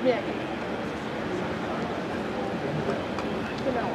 mehr gibt. Genau.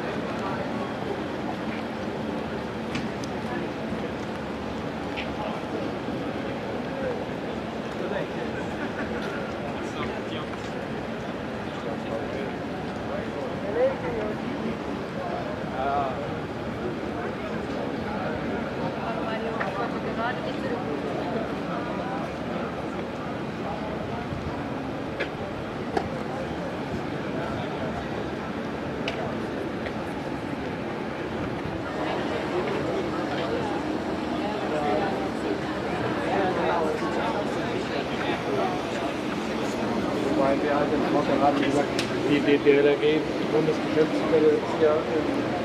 Weil wir halt im Vortrag gesagt, die DLRG-Bundesgeschäftsstelle ist ja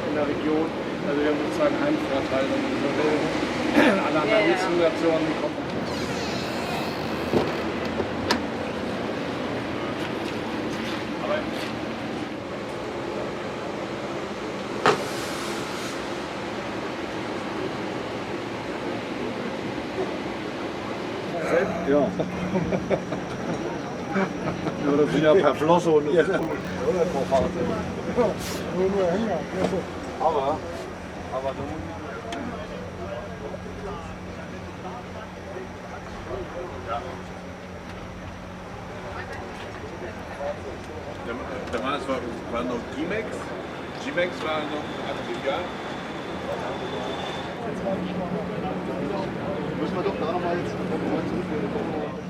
in der Region, also wir haben sozusagen einen Vorteil, wenn man so will. Alle anderen Hilfsorganisationen kommen. Ja. Ja, das sind ja per Flosse und ja. Aber Damals war noch G-Max. G-Max war noch aktiv, ja. müssen wir doch da nochmal jetzt zurückgehen.